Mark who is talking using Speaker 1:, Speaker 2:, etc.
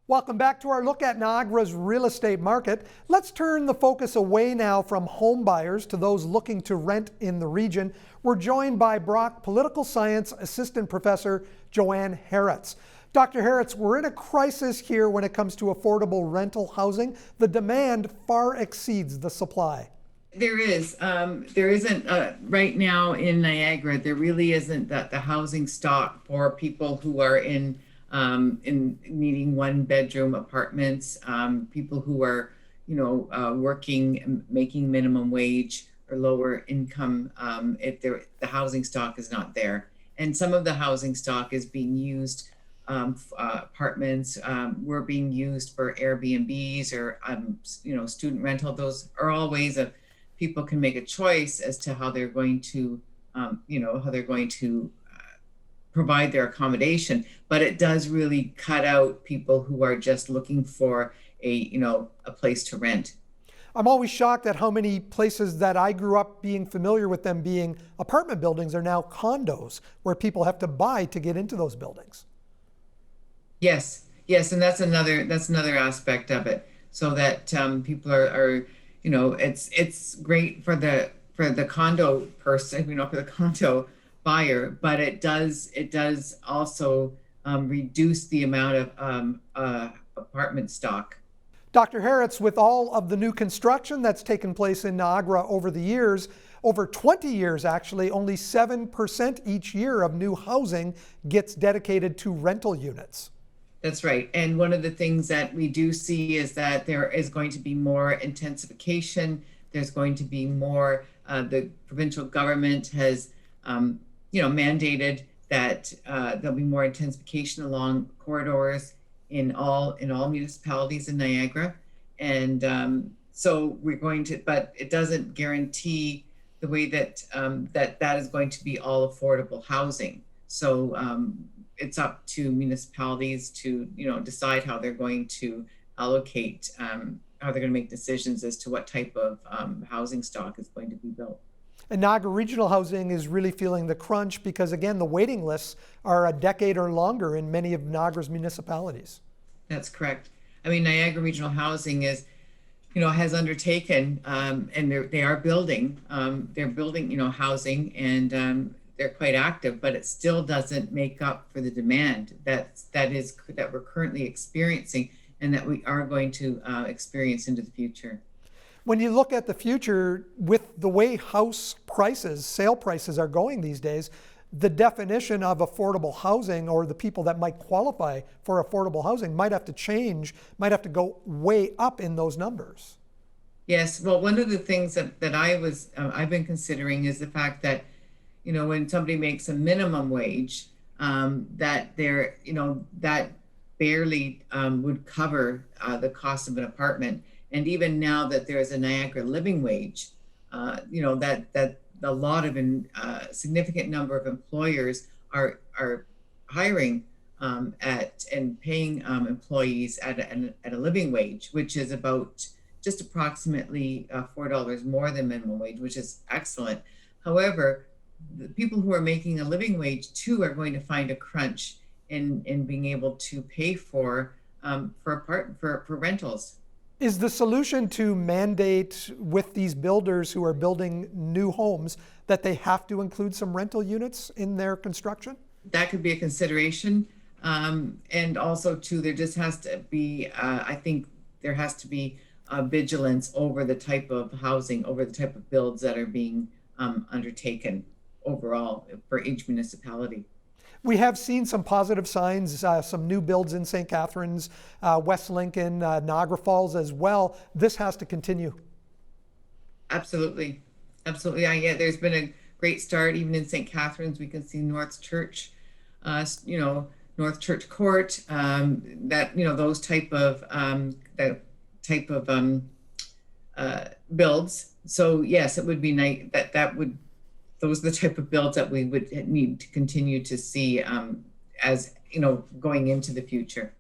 Speaker 1: Welcome back to our look at Niagara's real estate market. Let's turn the focus away now from home buyers to those looking to rent in the region. We're joined by Brock Political Science Assistant Professor Joanne Heritz. Dr. Heritz, we're in a crisis here when it comes to affordable rental housing. The demand far exceeds the supply.
Speaker 2: There is. There isn't right now in Niagara. There really isn't the housing stock for people who are in needing one-bedroom apartments. People who are, working, making minimum wage or lower income. If the housing stock is not there, and some of the housing stock is being used. Apartments were being used for Airbnbs or student rental. Those are all ways of people can make a choice as to how they're going to, provide their accommodation. But it does really cut out people who are just looking for a place to rent.
Speaker 1: I'm always shocked at how many places that I grew up being familiar with them being apartment buildings are now condos where people have to buy to get into those buildings.
Speaker 2: Yes, and that's another aspect of it. So that people are it's great for the condo person, for the condo buyer, but it does also reduce the amount of apartment stock.
Speaker 1: Dr. Heritz, with all of the new construction that's taken place in Niagara over the years, over 20 years actually, only 7% each year of new housing gets dedicated to rental units.
Speaker 2: That's right. And one of the things that we do see is that there is going to be more intensification. There's going to be more, the provincial government has, mandated that there'll be more intensification along corridors in all municipalities in Niagara. And so we're going to, but it doesn't guarantee the way that that is going to be all affordable housing. So it's up to municipalities to decide how they're going to allocate, how they're going to make decisions as to what type of housing stock is going to be built.
Speaker 1: And Niagara Regional Housing is really feeling the crunch because, again, the waiting lists are a decade or longer in many of Niagara's municipalities.
Speaker 2: That's correct. I mean, Niagara Regional Housing is, has undertaken, and they are building. They're building, housing, and they're quite active, but it still doesn't make up for the demand that we're currently experiencing and that we are going to experience into the future.
Speaker 1: When you look at the future with the way house prices, sale prices are going these days, the definition of affordable housing or the people that might qualify for affordable housing might have to change, might have to go way up in those numbers.
Speaker 2: Yes, well, one of the things that I've been considering is the fact that when somebody makes a minimum wage, that that barely would cover the cost of an apartment. And even now that there is a Niagara living wage, that a lot of significant number of employers are hiring and paying employees at a living wage, which is about just approximately $4 more than minimum wage, which is excellent. However, the people who are making a living wage too are going to find a crunch in being able to pay for rentals.
Speaker 1: Is the solution to mandate with these builders who are building new homes that they have to include some rental units in their construction?
Speaker 2: That could be a consideration. And also too, there just has to be, I think there has to be vigilance over the type of housing, over the type of builds that are being undertaken overall for each municipality.
Speaker 1: We have seen some positive signs, some new builds in St. Catharines, West Lincoln, Niagara Falls as well. This has to continue.
Speaker 2: Absolutely. Yeah, there's been a great start even in St. Catharines. We can see North Church, North Church Court, those type of builds. So yes, it would be nice those are the type of builds that we would need to continue to see as going into the future.